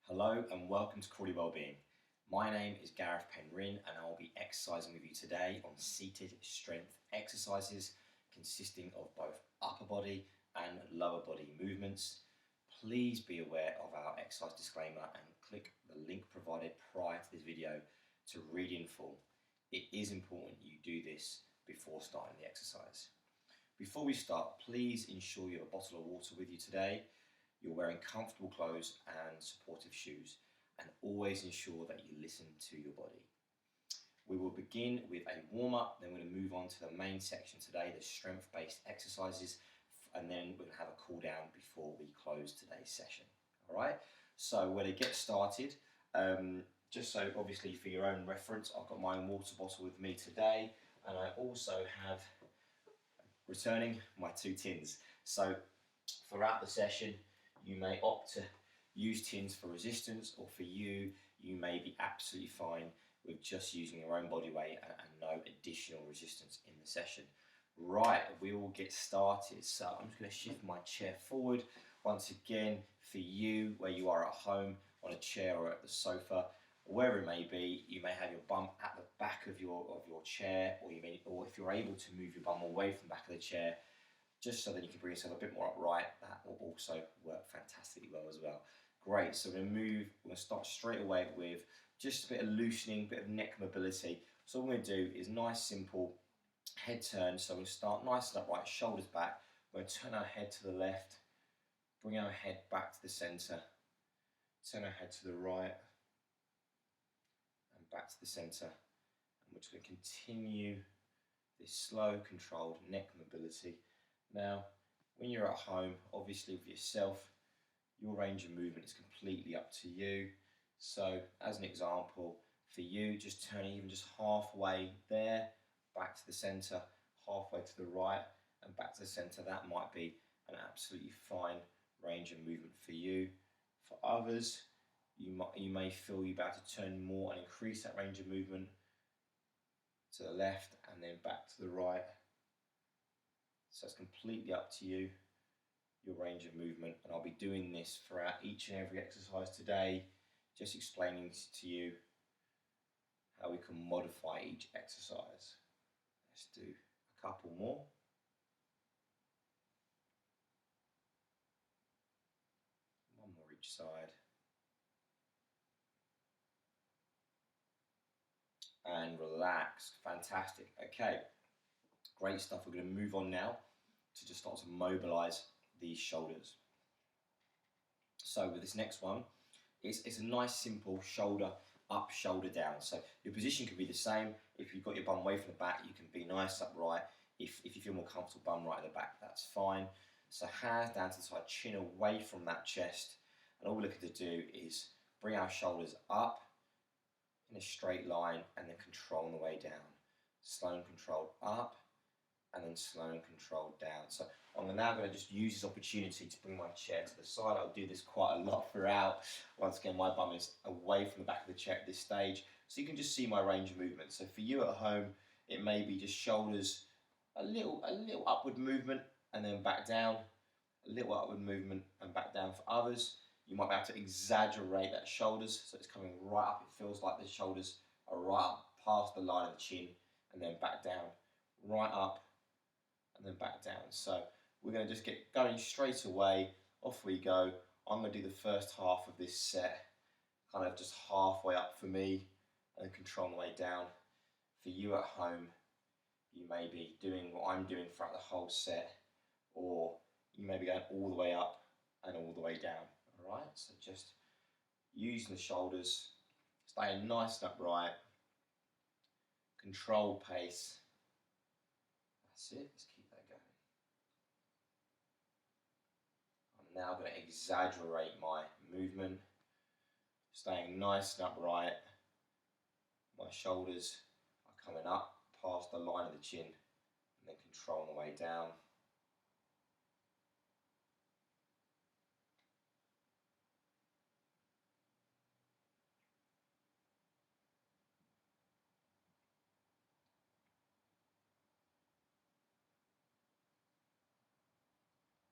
Hello and welcome to Crawley Wellbeing. My name is Gareth Penrin and I will be exercising with you today on seated strength exercises consisting of both upper body and lower body movements. Please be aware of our exercise disclaimer and click the link provided prior to this video to read in full. It is important you do this before starting the exercise. Before we start, please ensure you have a bottle of water with you today. You're wearing comfortable clothes and supportive shoes, and always ensure that you listen to your body. We will begin with a warm-up, then we're going to move on to the main section today, the strength-based exercises, and then we're going to have a cool down before we close today's session. All right, so we're going to get started. Just so obviously for your own reference, I've got my own water bottle with me today, and I also have, returning, my 2 tins. So throughout the session, you may opt to use tins for resistance, or for you, you may be absolutely fine with just using your own body weight and no additional resistance in the session. Right, we will get started. So I'm just going to shift my chair forward. Once again, for you, where you are at home, on a chair or at the sofa, wherever it may be, you may have your bum at the back of your chair, or if you're able to move your bum away from the back of the chair, just so that you can bring yourself a bit more upright. That will also work fantastically well as well. Great, so we're going to start straight away with just a bit of loosening, a bit of neck mobility. So what we're going to do is nice, simple head turn. So we'll start nice and upright, shoulders back. We're going to turn our head to the left, bring our head back to the centre, turn our head to the right, and back to the centre. And we're just going to continue this slow, controlled neck mobility. Now, when you're at home, obviously with yourself, your range of movement is completely up to you. So, as an example, for you, just turning even just halfway there, back to the centre, halfway to the right, and back to the centre, that might be an absolutely fine range of movement for you. For others, you may feel you're about to turn more and increase that range of movement to the left and then back to the right. So it's completely up to you, your range of movement, and I'll be doing this throughout each and every exercise today, just explaining to you how we can modify each exercise. Let's do a couple more. One more each side. And relax. Fantastic. Okay, great stuff. We're going to move on now to just start to mobilize these shoulders. So with this next one, it's a nice simple shoulder up, shoulder down. So your position can be the same. If you've got your bum away from the back, you can be nice upright. If you feel more comfortable bum right at the back, that's fine. So hands down to the side, chin away from that chest. And all we're looking to do is bring our shoulders up in a straight line and then control on the way down. Slow and controlled up, and then slow and controlled down. So I'm now going to just use this opportunity to bring my chair to the side. I'll do this quite a lot throughout. Once again, my bum is away from the back of the chair at this stage, so you can just see my range of movement. So for you at home, it may be just shoulders, a little upward movement and then back down, a little upward movement and back down. For others, you might be able to exaggerate that shoulders, so it's coming right up. It feels like the shoulders are right up past the line of the chin and then back down, right up, and then back down. So we're going to just get going straight away. Off we go. I'm going to do the first half of this set, kind of just halfway up for me, and then control the way down. For you at home, you may be doing what I'm doing throughout the whole set, or you may be going all the way up and all the way down. All right, so just using the shoulders, staying nice and upright, controlled pace. That's it, let's keep that going. I'm now going to exaggerate my movement, staying nice and upright. My shoulders are coming up past the line of the chin and then controlling the way down.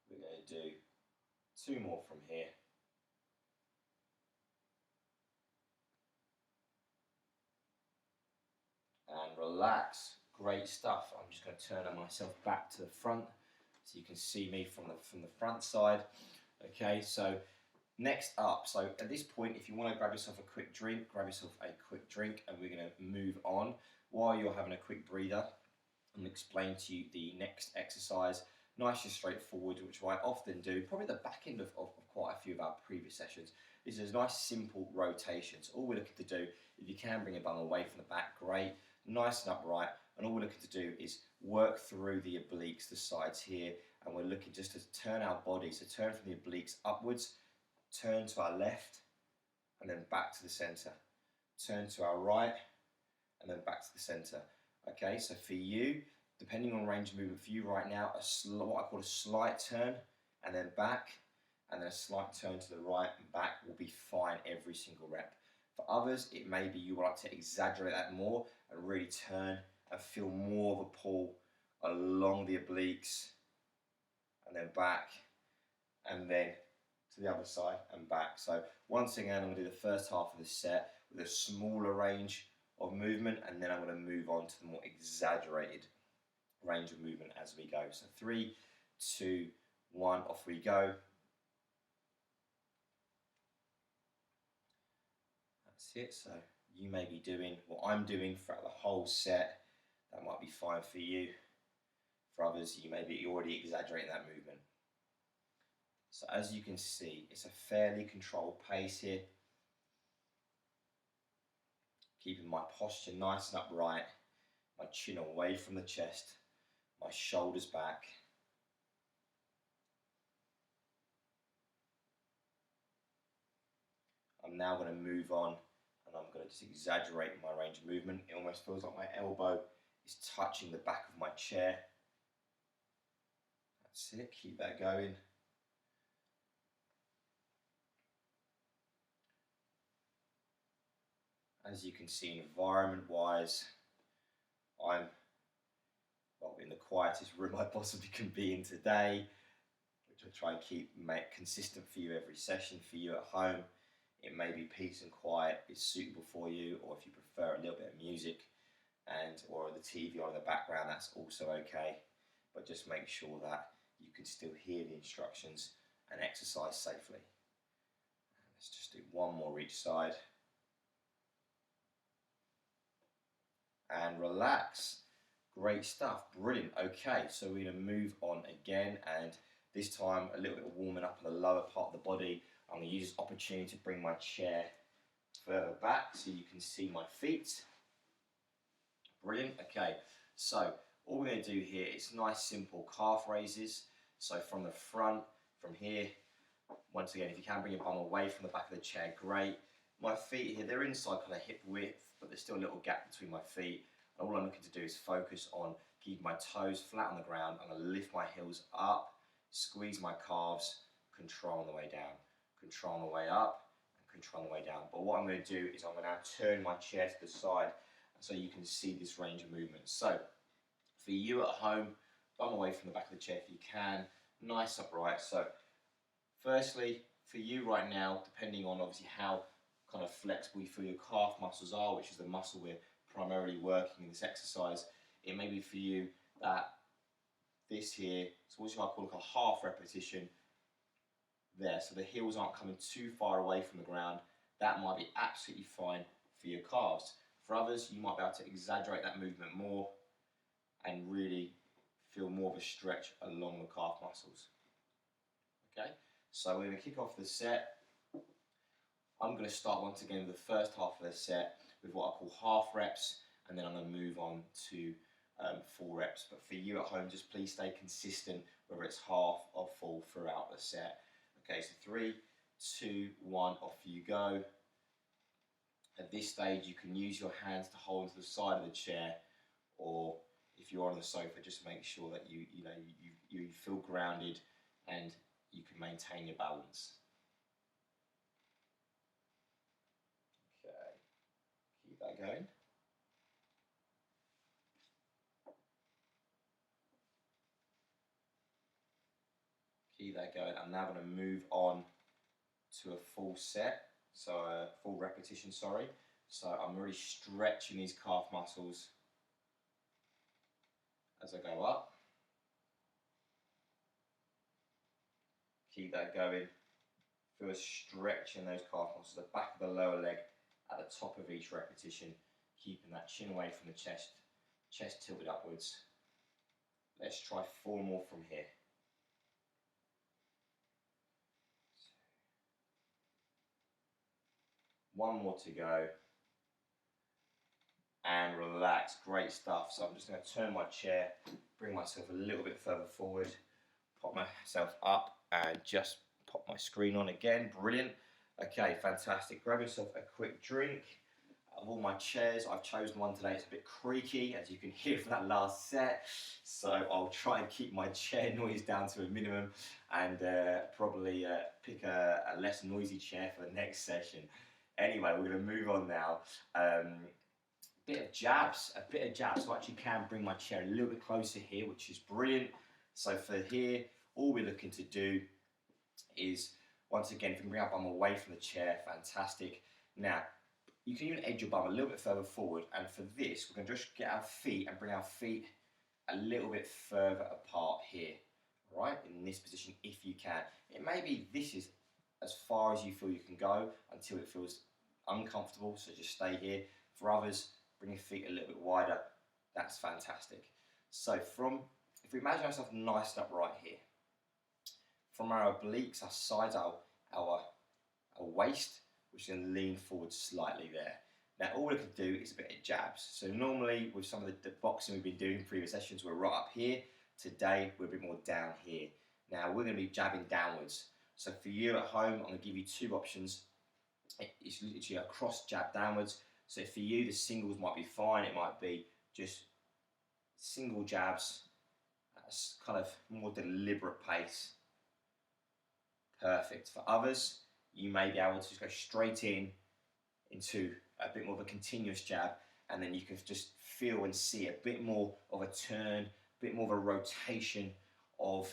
We're going to do 2 more from here. relax. Great stuff. I'm just going to turn myself back to the front so you can see me from the front side. Okay, so next up, so at this point, if you want to grab yourself a quick drink, grab yourself a quick drink, and we're going to move on. While you're having a quick breather, I'm going to explain to you the next exercise. Nice and straightforward, which I often do, probably the back end of quite a few of our previous sessions. This is a nice simple rotation. So all we're looking to do, if you can bring your bum away from the back, great, nice and upright. And all we're looking to do is work through the obliques, the sides here, and we're looking just to turn our body. So turn from the obliques upwards, turn to our left, and then back to the center. Turn to our right, and then back to the center. Okay, so for you, depending on range of movement for you right now, what I call a slight turn, and then back, and then a slight turn to the right and back will be fine every single rep. For others, it may be you would like to exaggerate that more and really turn and feel more of a pull along the obliques, and then back, and then to the other side and back. So once again, I'm going to do the first half of the set with a smaller range of movement, and then I'm going to move on to the more exaggerated range of movement as we go. So 3, 2, 1, off we go. That's it. So you may be doing what I'm doing throughout the whole set. That might be fine for you. For others, you may be already exaggerating that movement. So as you can see, it's a fairly controlled pace here. Keeping my posture nice and upright, my chin away from the chest, my shoulders back. I'm now going to move on, and I'm going to just exaggerate my range of movement. It almost feels like my elbow is touching the back of my chair. That's it, keep that going. As you can see, environment-wise, I'm in the quietest room I possibly can be in today, which I try and make consistent for you every session. For you at home, it may be peace and quiet is suitable for you, or if you prefer a little bit of music or the TV on in the background, that's also okay. But just make sure that you can still hear the instructions and exercise safely. Let's just do one more each side. And relax. Great stuff, brilliant. Okay, so we're going to move on again, and this time a little bit of warming up in the lower part of the body. I'm going to use this opportunity to bring my chair further back so you can see my feet. Brilliant. Okay, so all we're going to do here is nice simple calf raises. So from the front, from here, once again, if you can bring your bum away from the back of the chair, great. My feet here, they're inside kind of hip width, but there's still a little gap between my feet. And all I'm looking to do is focus on keeping my toes flat on the ground. I'm going to lift my heels up, squeeze my calves, control on the way down, control on the way up, and control on the way down. But what I'm going to do is I'm going to now turn my chair to the side so you can see this range of movement. So for you at home, bum away from the back of the chair if you can, nice upright. So firstly, for you right now, depending on obviously how kind of flexible you feel your calf muscles are, which is the muscle we're primarily working in this exercise, it may be for you that this here, so what I call like a half repetition there, so the heels aren't coming too far away from the ground. That might be absolutely fine for your calves. For others, you might be able to exaggerate that movement more and really feel more of a stretch along the calf muscles. Okay, so we're going to kick off the set. I'm going to start once again with the first half of the set with what I call half reps, and then I'm going to move on to full reps. But for you at home, just please stay consistent, whether it's half or full throughout the set. Okay, so 3, 2, 1, off you go. At this stage, you can use your hands to hold to the side of the chair, or if you're on the sofa, just make sure that you feel grounded and you can maintain your balance. Okay, keep that going. Keep that going. I'm now going to move on to a full set, so a full repetition, sorry. So I'm really stretching these calf muscles as I go up. Keep that going. Feel a stretch in those calf muscles, the back of the lower leg at the top of each repetition, keeping that chin away from the chest, chest tilted upwards. Let's try 4 more from here. One more to go. And relax, great stuff. So I'm just going to turn my chair, bring myself a little bit further forward, pop myself up and just pop my screen on again. Brilliant. Okay, fantastic. Grab yourself a quick drink. Of all my chairs, I've chosen one today. It's a bit creaky, as you can hear from that last set. So I'll try and keep my chair noise down to a minimum and probably pick a less noisy chair for the next session. Anyway, we're going to move on now. A bit of jabs. So I actually can bring my chair a little bit closer here, which is brilliant. So for here, all we're looking to do is, once again, if we can bring our bum away from the chair, fantastic. Now, you can even edge your bum a little bit further forward, and for this, we're going to just get our feet and bring our feet a little bit further apart here, right, in this position if you can. It may be this is as far as you feel you can go until it feels uncomfortable, so just stay here. For others, bring your feet a little bit wider. That's fantastic. So if we imagine ourselves nice and upright here, from our obliques, our sides, our waist, we're just going to lean forward slightly there. Now all we can do is a bit of jabs. So normally with some of the boxing we've been doing in previous sessions, we're right up here. Today we're a bit more down here. Now we're going to be jabbing downwards. So for you at home, I'm going to give you 2 options. It's literally a cross jab downwards. So for you, the singles might be fine. It might be just single jabs at a kind of more deliberate pace. Perfect. For others, you may be able to just go straight into a bit more of a continuous jab, and then you can just feel and see a bit more of a turn, a bit more of a rotation of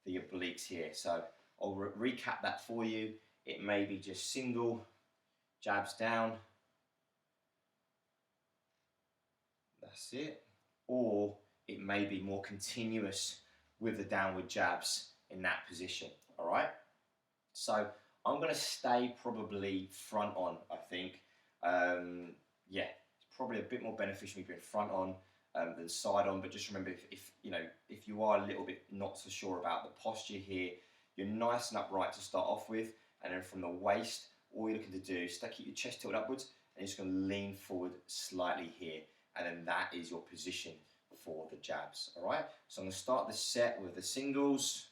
the obliques here. So I'll recap that for you. It may be just single jabs down. That's it. Or it may be more continuous with the downward jabs in that position. All right. So I'm going to stay probably front on, I think. Yeah, it's probably a bit more beneficial if you're front on than side on. But just remember, if you are a little bit not so sure about the posture here, you're nice and upright to start off with, and then from the waist, all you're looking to do is keep your chest tilted upwards, and you're just going to lean forward slightly here, and then that is your position for the jabs. All right. So I'm going to start the set with the singles,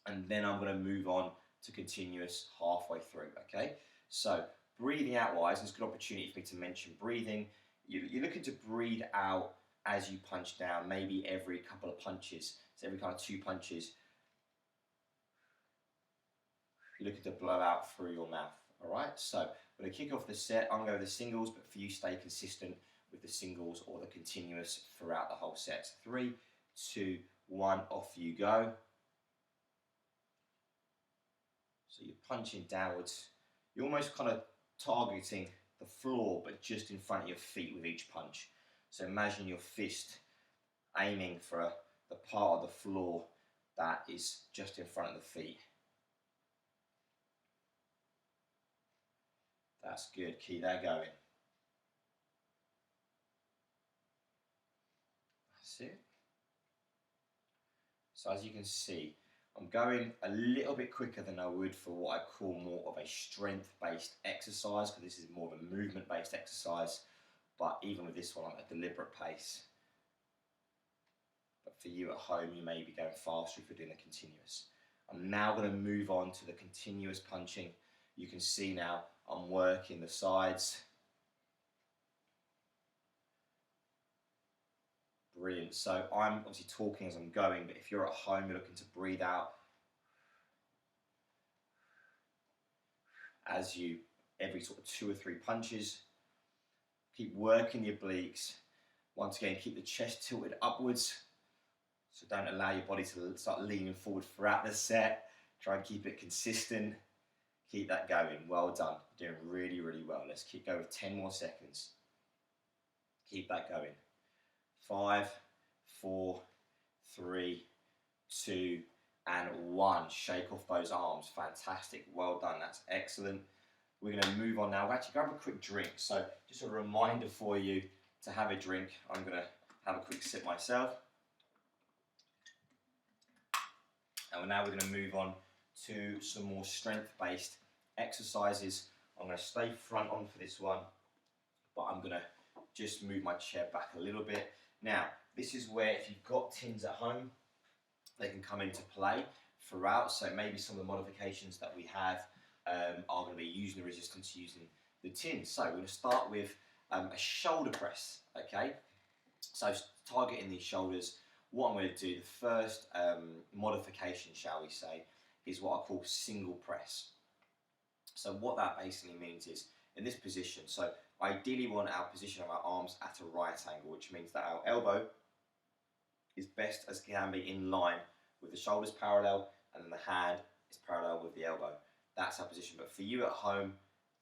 and then I'm going to move on to continuous halfway through, okay? So breathing out wise, it's a good opportunity for me to mention breathing. You're looking to breathe out as you punch down, maybe every couple of punches, so every kind of 2 punches. You're looking to blow out through your mouth, all right? So I'm going to kick off the set. I'm going to go with the singles, but for you, stay consistent with the singles or the continuous throughout the whole set. 3, 2, 1, off you go. So you're punching downwards. You're almost kind of targeting the floor, but just in front of your feet with each punch. So imagine your fist aiming for the part of the floor that is just in front of the feet. That's good. Keep that going. That's it. So as you can see, I'm going a little bit quicker than I would for what I call more of a strength-based exercise, because this is more of a movement-based exercise. But even with this one, I'm at a deliberate pace. But for you at home, you may be going faster if you're doing the continuous. I'm now going to move on to the continuous punching. You can see now I'm working the sides. Brilliant. So I'm obviously talking as I'm going, but if you're at home, you're looking to breathe out as you, every sort of 2 or 3 punches. Keep working the obliques. Once again, keep the chest tilted upwards. So don't allow your body to start leaning forward throughout the set. Try and keep it consistent. Keep that going. Well done. You're doing really, really well. Let's keep going with 10 more seconds. Keep that going. 5, 4, 3, 2, and 1. Shake off those arms. Fantastic. Well done. That's excellent. We're going to move on now. We'll actually grab a quick drink. So just a reminder for you to have a drink. I'm going to have a quick sip myself. And now we're going to move on to some more strength-based exercises. I'm going to stay front on for this one, but I'm going to just move my chair back a little bit. Now, this is where if you've got tins at home, they can come into play throughout. So maybe some of the modifications that we have are going to be using the resistance using the tins. So we're going to start with a shoulder press, okay? So targeting these shoulders, what I'm going to do, the first modification, shall we say, is what I call single press. So what that basically means is, in this position, so ideally we want our position of our arms at a right angle, which means that our elbow is best as can be in line with the shoulders parallel, and then the hand is parallel with the elbow. That's our position. But for you at home,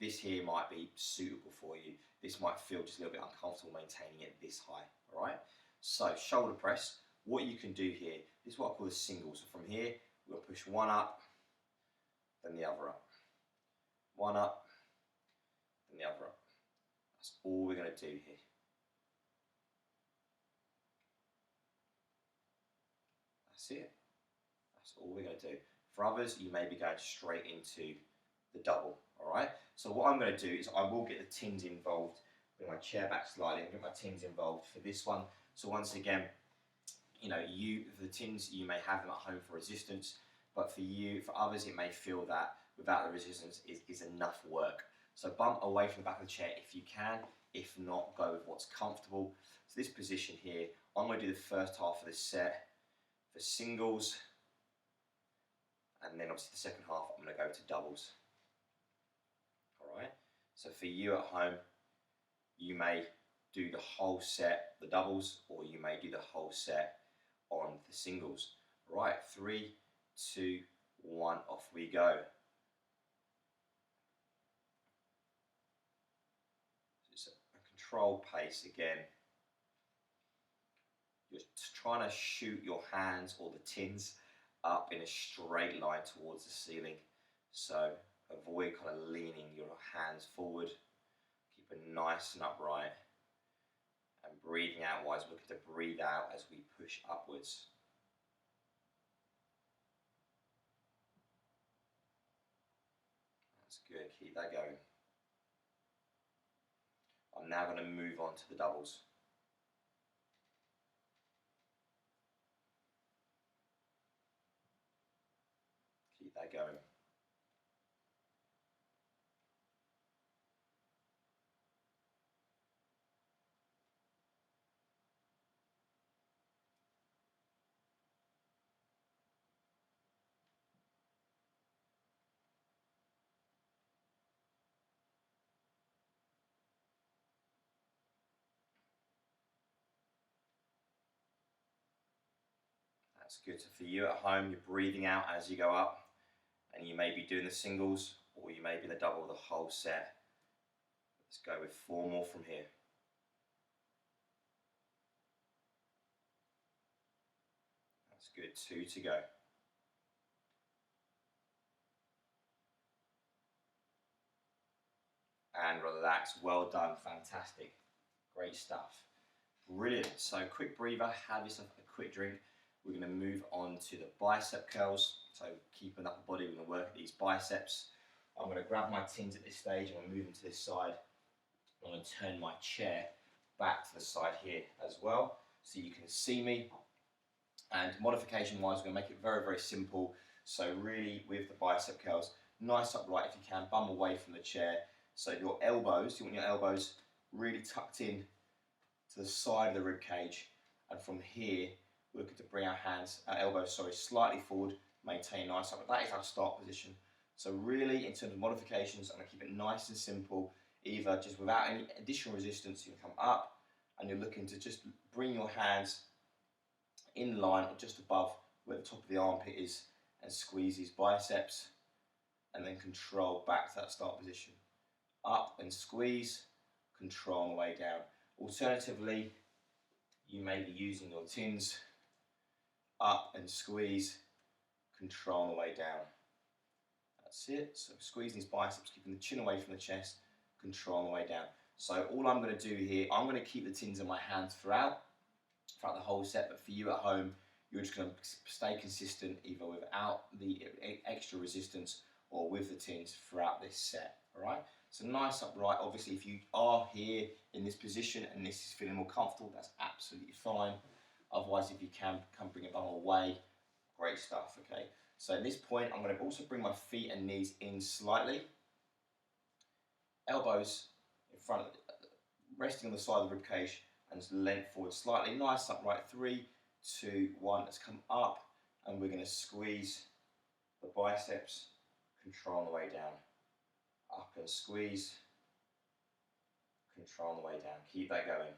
this here might be suitable for you. This might feel just a little bit uncomfortable maintaining it this high, all right? So shoulder press, what you can do here, this is what I call a single. So from here, we'll push one up, then the other up. One up, then the other up. That's all we're going to do here. That's it. That's all we're going to do. For others, you may be going straight into the double, all right? So what I'm going to do is I will get the tins involved. Bring my chair back slightly and get my tins involved for this one. So once again, you know, the tins, you may have them at home for resistance, but for you, for others, it may feel that without the resistance is enough work. So bump away from the back of the chair if you can. If not, go with what's comfortable. So this position here, I'm going to do the first half of the set for singles, and then obviously the second half I'm going to go to doubles. All right. So for you at home, you may do the whole set, the doubles, or you may do the whole set on the singles. Right, 3, 2, 1, off we go. It's a controlled pace again. You're trying to shoot your hands or the tins up in a straight line towards the ceiling. So avoid kind of leaning your hands forward. Keep it nice and upright. And breathing out wise, looking to breathe out as we push upwards. That's good, keep that going. I'm now going to move on to the doubles. Keep that going. That's good. So for you at home, you're breathing out as you go up, and you may be doing the singles, or you may be the double the whole set. Let's go with 4 more from here. That's good. 2 to go. And relax. Well done. Fantastic. Great stuff. Brilliant. So quick breather, have yourself a quick drink. We're going to move on to the bicep curls. So keeping up the body, we're going to work at these biceps. I'm going to grab my tins at this stage. I'm going to move them to this side. I'm going to turn my chair back to the side here as well, so you can see me. And modification wise, we're going to make it very, very simple. So really with the bicep curls, nice upright if you can, bum away from the chair. So your elbows, you want your elbows really tucked in to the side of the rib cage. And from here, we're looking to bring our elbows slightly forward, maintain nice up. That is our start position. So really, in terms of modifications, I'm going to keep it nice and simple. Either just without any additional resistance, you can come up, and you're looking to just bring your hands in line or just above where the top of the armpit is, and squeeze these biceps, and then control back to that start position. Up and squeeze, control on the way down. Alternatively, you may be using your tins up and squeeze, control the way down. That's it. So squeezing these biceps, keeping the chin away from the chest, control the way down. So all I'm going to do here, I'm going to keep the tins in my hands throughout the whole set, but for you at home, you're just going to stay consistent either without the extra resistance or with the tins throughout this set, all right? So nice upright. Obviously, if you are here in this position and this is feeling more comfortable, that's absolutely fine. Otherwise, if you can, come bring your bum away. Great stuff, okay? So at this point, I'm going to also bring my feet and knees in slightly. Elbows in front of, resting on the side of the rib cage, and just lean forward slightly. Nice upright. 3, 2, 1. Let's come up, and we're going to squeeze the biceps, control the way down. Up and squeeze, control the way down. Keep that going.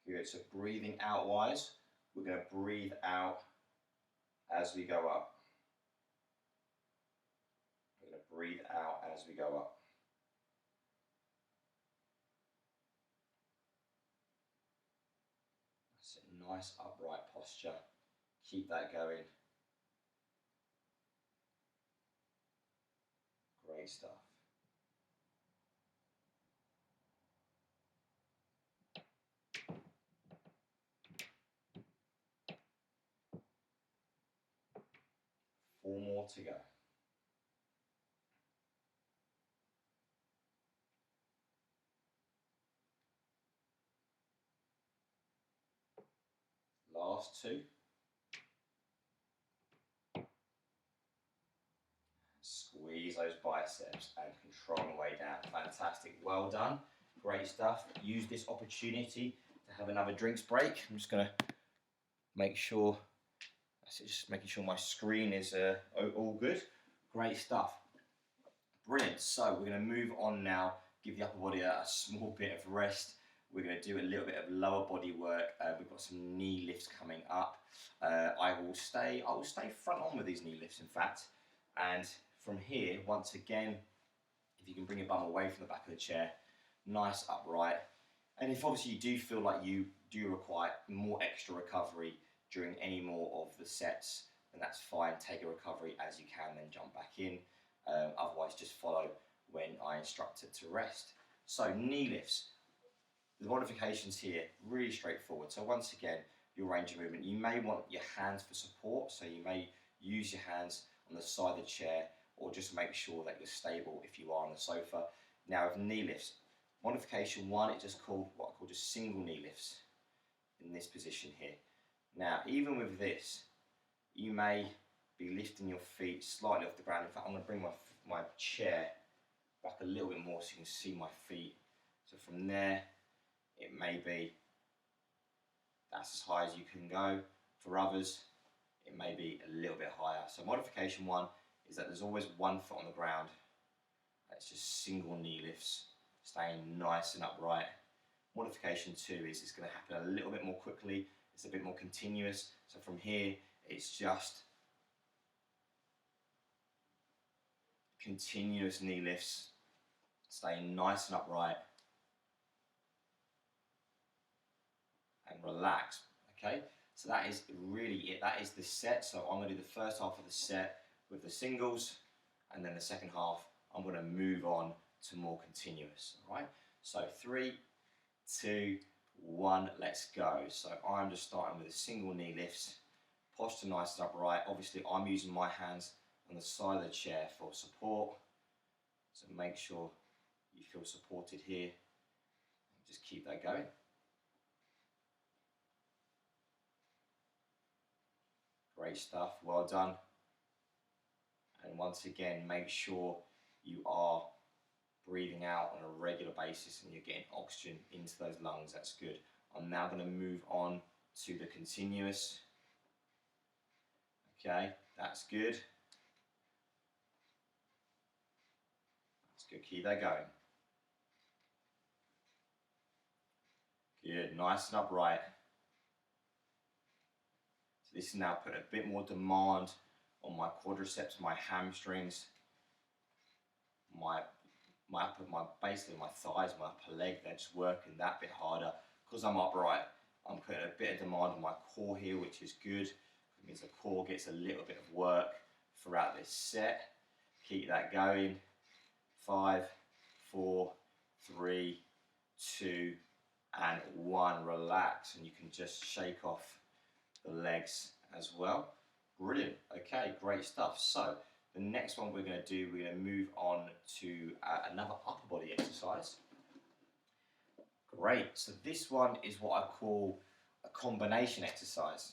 Good. So breathing out wise, we're going to breathe out as we go up. We're going to breathe out as we go up. That's a nice upright posture. Keep that going. Great stuff. Four more to go. Last 2. Squeeze those biceps and control the way down. Fantastic, well done. Great stuff. Use this opportunity to have another drinks break. I'm just going to make sure, just making sure my screen is all good. Great stuff. Brilliant. So we're going to move on now, give the upper body a small bit of rest. We're going to do a little bit of lower body work. We've got some knee lifts coming up. I will stay front on with these knee lifts, in fact. And from here, once again, if you can bring your bum away from the back of the chair, nice upright. And if obviously you do feel like you do require more extra recovery during any more of the sets, then that's fine. Take a recovery as you can, then jump back in. Otherwise, just follow when I instruct it to rest. So knee lifts. The modifications here, really straightforward. So once again, your range of movement. You may want your hands for support, so you may use your hands on the side of the chair, or just make sure that you're stable if you are on the sofa. Now with knee lifts, modification 1 is just called what I call just single knee lifts in this position here. Now even with this, you may be lifting your feet slightly off the ground. In fact, I'm going to bring my chair back a little bit more so you can see my feet. So from there, it may be that's as high as you can go. For others, it may be a little bit higher. So modification 1 is that there's always one foot on the ground. That's just single knee lifts, staying nice and upright. Modification 2 is it's going to happen a little bit more quickly. It's a bit more continuous. So from here, it's just continuous knee lifts, staying nice and upright and relax. Okay, so that is really it. That is the set. So I'm going to do the first half of the set with the singles, and then the second half I'm going to move on to more continuous. All right, so 3, 2, 1, let's go. So I'm just starting with the single knee lifts, posture nice and upright. Obviously I'm using my hands on the side of the chair for support, so make sure you feel supported here. Just keep that going. Great stuff, well done. And once again, make sure you are breathing out on a regular basis and you're getting oxygen into those lungs. That's good. I'm now going to move on to the continuous. Okay, that's good. That's good. Keep that going. Good. Nice and upright. So this is now putting a bit more demand on my quadriceps, my hamstrings. basically my thighs, my upper leg, they're just working that bit harder. Because I'm upright, I'm putting a bit of demand on my core here, which is good. It means the core gets a little bit of work throughout this set. Keep that going. 5, 4, 3, 2, and 1. Relax, and you can just shake off the legs as well. Brilliant. Okay, great stuff. So the next one we're going to do, we're going to move on to another upper body exercise. Great. So this one is what I call a combination exercise.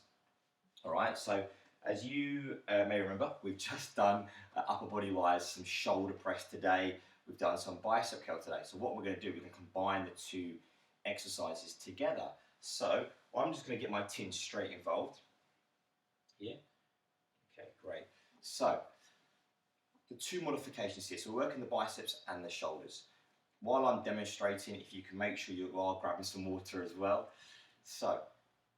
All right. So as you may remember, we've just done upper body wise some shoulder press today. We've done some bicep curl today. So what we're going to do, we're going to combine the two exercises together. So I'm just going to get my tin straight involved. Yeah. Okay, great. So the two modifications here. So we're working the biceps and the shoulders. While I'm demonstrating, if you can make sure you are grabbing some water as well. So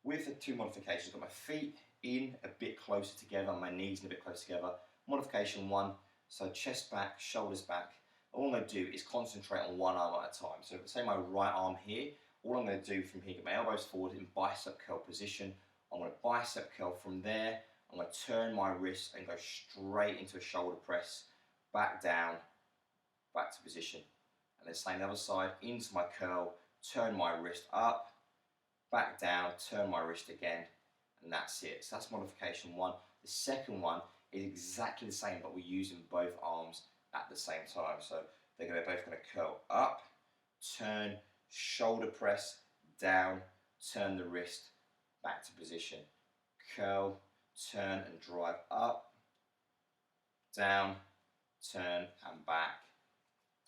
with the two modifications, I've got my feet in a bit closer together, my knees in a bit closer together. Modification 1, so chest back, shoulders back. All I'm going to do is concentrate on one arm at a time. So say my right arm here, all I'm going to do from here, get my elbows forward in bicep curl position. I'm going to bicep curl from there. I'm going to turn my wrist and go straight into a shoulder press, back down, back to position. And then same the other side, into my curl, turn my wrist up, back down, turn my wrist again, and that's it. So that's modification 1. The second one is exactly the same, but we're using both arms at the same time. So they're both going to curl up, turn, shoulder press, down, turn the wrist, back to position. Curl, turn and drive up, down, turn and back.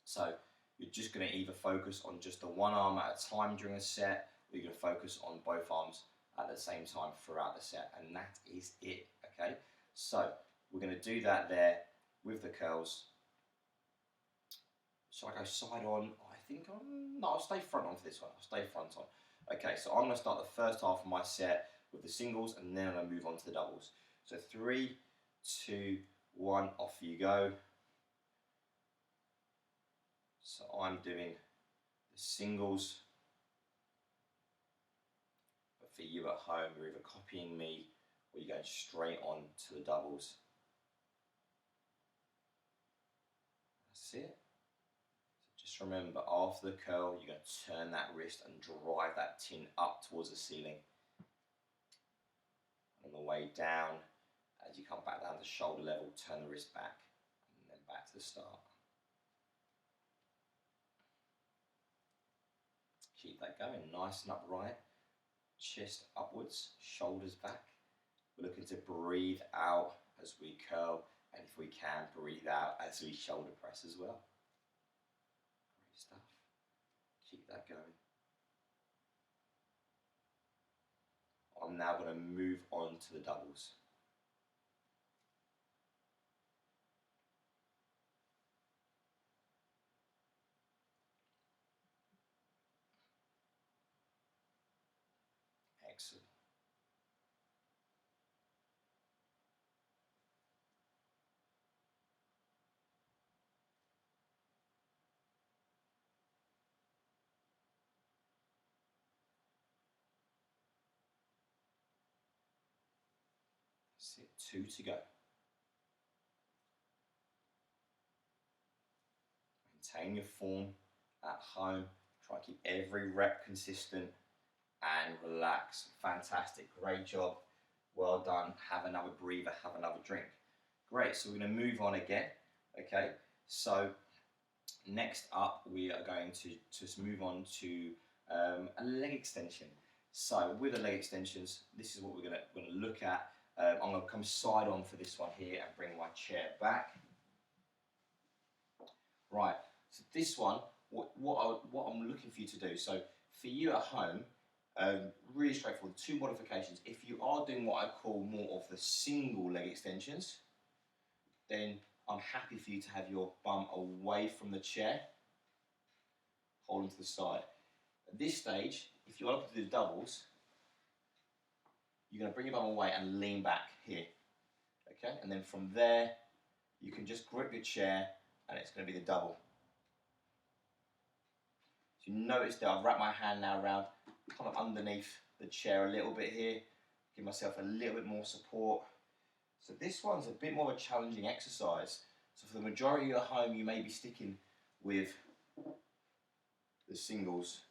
So you're just going to either focus on just the one arm at a time during a set, or you're going to focus on both arms at the same time throughout the set, and that is it, okay? So we're going to do that there with the curls. So I go side on, I think no, I'll stay front on for this one, I'll stay front on. Okay, so I'm going to start the first half of my set with the singles, and then I'm going to move on to the doubles. So 3, 2, 1, off you go. So I'm doing the singles, but for you at home, you're either copying me or you're going straight on to the doubles. That's it. So just remember, after the curl, you're going to turn that wrist and drive that tin up towards the ceiling. On the way down, as you come back down to shoulder level, turn the wrist back, and then back to the start. Keep that going, nice and upright, chest upwards, shoulders back. We're looking to breathe out as we curl, and if we can, breathe out as we shoulder press as well. Great stuff. Keep that going. I'm now going to move on to the doubles. Excellent. That's it, 2 to go. Maintain your form at home. Try to keep every rep consistent and relax. Fantastic, great job. Well done. Have another breather, have another drink. Great, so we're going to move on again. Okay, so next up we are going to just move on to a leg extension. So with the leg extensions, this is what we're going to look at. I'm going to come side on for this one here and bring my chair back. Right, so this one, what I'm looking for you to do, so for you at home, really straightforward, 2 modifications. If you are doing what I call more of the single leg extensions, then I'm happy for you to have your bum away from the chair, holding to the side. At this stage, if you are looking to do doubles, you're going to bring your bum away and lean back here, okay? And then from there, you can just grip your chair, and it's going to be the double. So you notice that I've wrapped my hand now around kind of underneath the chair a little bit here, give myself a little bit more support. So this one's a bit more of a challenging exercise. So for the majority of home, you may be sticking with the singles.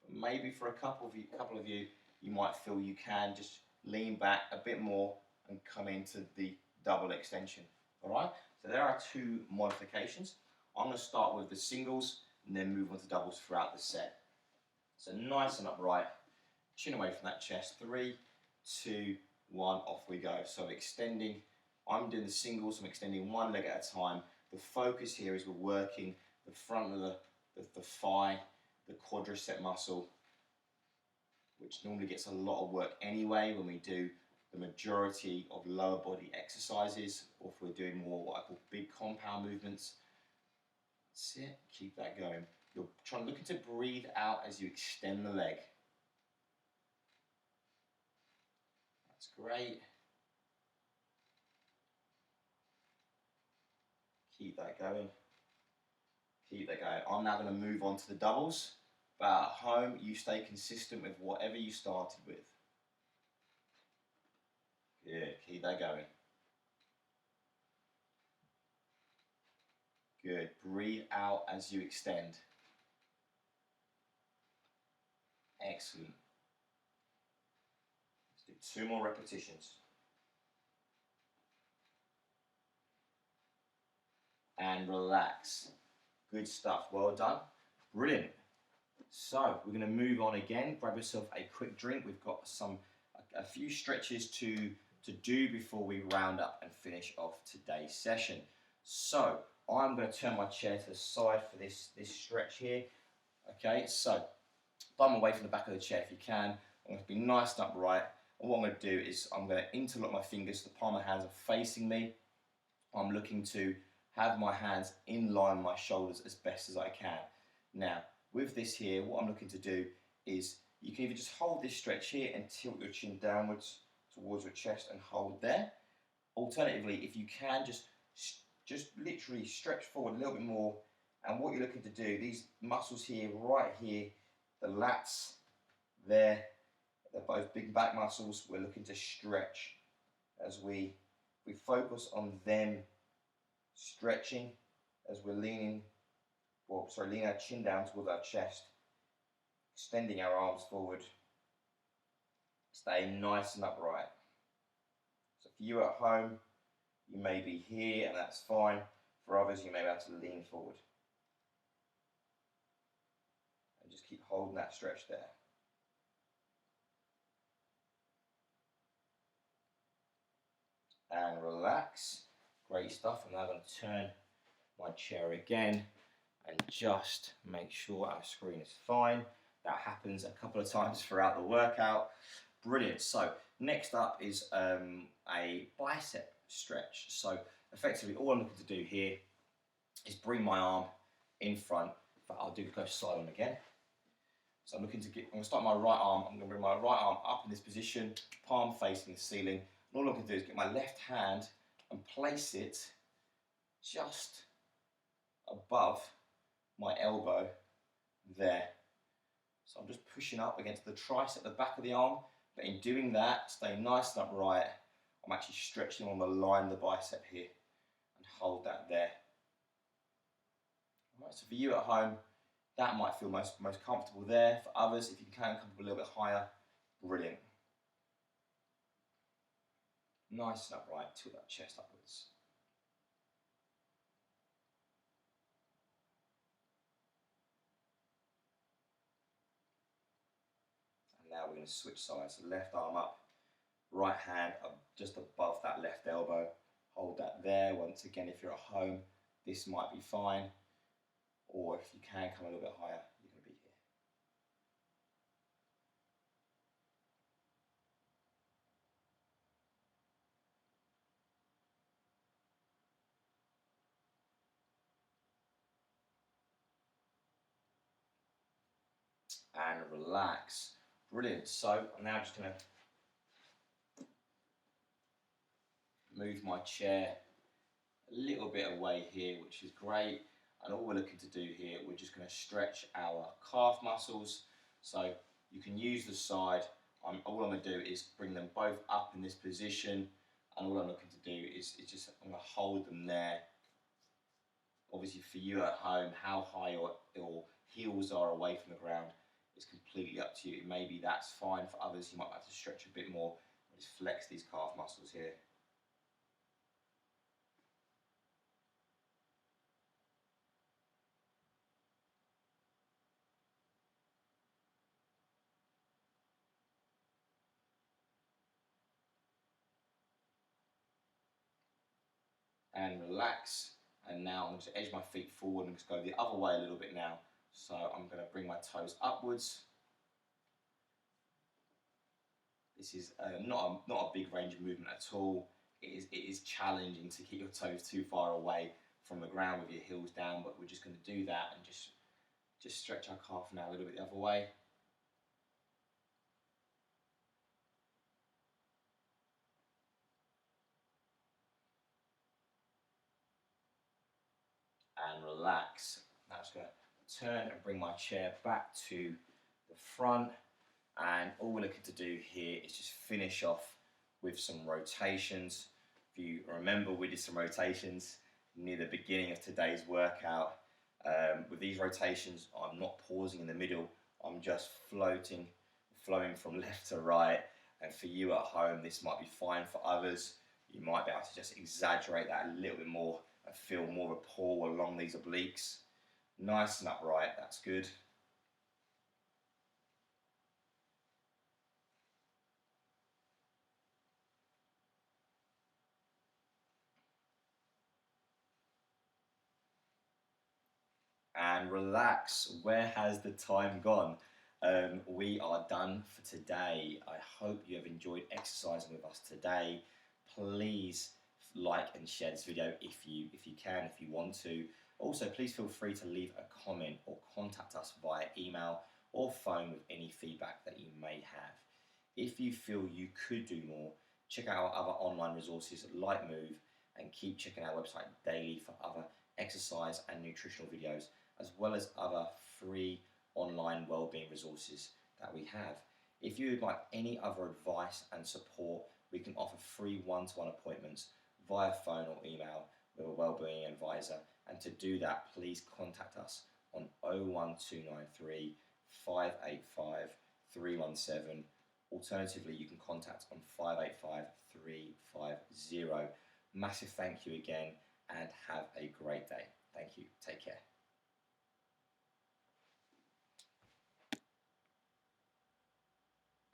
But maybe for a couple of you, you might feel you can just lean back a bit more and come into the double extension. All right, so there are two modifications. I'm going to start with the singles and then move on to doubles throughout the set. So nice and upright, chin away from that chest. 3, 2, 1, off we go. So extending, I'm doing the singles, I'm extending one leg at a time. The focus here is we're working the front of the thigh, the quadricep muscle, which normally gets a lot of work anyway when we do the majority of lower body exercises, or if we're doing more what I call big compound movements. That's it, keep that going. You're looking to breathe out as you extend the leg. That's great. Keep that going. Keep that going. I'm now going to move on to the doubles. But at home, you stay consistent with whatever you started with. Good. Keep that going. Good. Breathe out as you extend. Excellent. Let's do 2 more repetitions. And relax. Good stuff. Well done. Brilliant. So we're going to move on again. Grab yourself a quick drink. We've got a few stretches to do before we round up and finish off today's session. So I'm going to turn my chair to the side for this stretch here. Okay, so bum away from the back of the chair if you can. I'm going to be nice and upright. And what I'm going to do is I'm going to interlock my fingers. The palm of my hands are facing me. I'm looking to have my hands in line with my shoulders as best as I can. Now, with this here, what I'm looking to do is you can either just hold this stretch here and tilt your chin downwards towards your chest and hold there. Alternatively, if you can, just literally stretch forward a little bit more. And what you're looking to do, these muscles here, right here, the lats there, they're both big back muscles. We're looking to stretch as we focus on them stretching as we're leaning our chin down towards our chest, extending our arms forward, staying nice and upright. So for you at home, you may be here and that's fine. For others, you may be able to lean forward. And just keep holding that stretch there. And relax. Great stuff. I'm now going to turn my chair again and just make sure our screen is fine. That happens a couple of times throughout the workout. Brilliant. So next up is a bicep stretch. So effectively all I'm looking to do here is bring my arm in front. But I'll go side on again. So I'm going to start my right arm. I'm going to bring my right arm up in this position, palm facing the ceiling. And all I'm going to do is get my left hand and place it just above my elbow there. So I'm just pushing up against the tricep, the back of the arm, but in doing that, stay nice and upright. I'm actually stretching on the line of the bicep here and hold that there. All right, so for you at home, that might feel most comfortable there. For others, if you can come up a little bit higher, brilliant. Nice and upright, tilt that chest upwards. Now we're going to switch sides. So left arm up, right hand up just above that left elbow. Hold that there. Once again, if you're at home, this might be fine. Or if you can come a little bit higher, you're going to be here. And relax. Brilliant. So I'm now just going to move my chair a little bit of weight here, which is great. And all we're looking to do here, we're just going to stretch our calf muscles. So you can use the side. All I'm going to do is bring them both up in this position. And all I'm looking to do is just, I'm going to hold them there. Obviously for you at home, how high your heels are away from the ground is completely up to you. Maybe that's fine. For others, you might have to stretch a bit more. Just flex these calf muscles here. And relax. And now I'm going to edge my feet forward and just go the other way a little bit now. So I'm going to bring my toes upwards. This is not a big range of movement at all. It is challenging to keep your toes too far away from the ground with your heels down, but we're just going to do that and just stretch our calf now a little bit the other way. And relax. Now I'm just going to turn and bring my chair back to the front. And all we're looking to do here is just finish off with some rotations. If you remember, we did some rotations near the beginning of today's workout. With these rotations, I'm not pausing in the middle. I'm just flowing from left to right. And for you at home, this might be fine. For others, you might be able to just exaggerate that a little bit more and feel more of a pull along these obliques. Nice and upright, that's good. And relax. Where has the time gone? We are done for today. I hope you have enjoyed exercising with us today. Please like and share this video if you can, if you want to. Also, please feel free to leave a comment or contact us via email or phone with any feedback that you may have. If you feel you could do more, check out our other online resources like Move, and keep checking our website daily for other exercise and nutritional videos, as well as other free online wellbeing resources that we have. If you would like any other advice and support, we can offer free one-to-one appointments via phone or email with a wellbeing advisor. And to do that, please contact us on 01293 585 317. Alternatively, you can contact on 585 350. Massive thank you again, and have a great day. Thank you. Take care.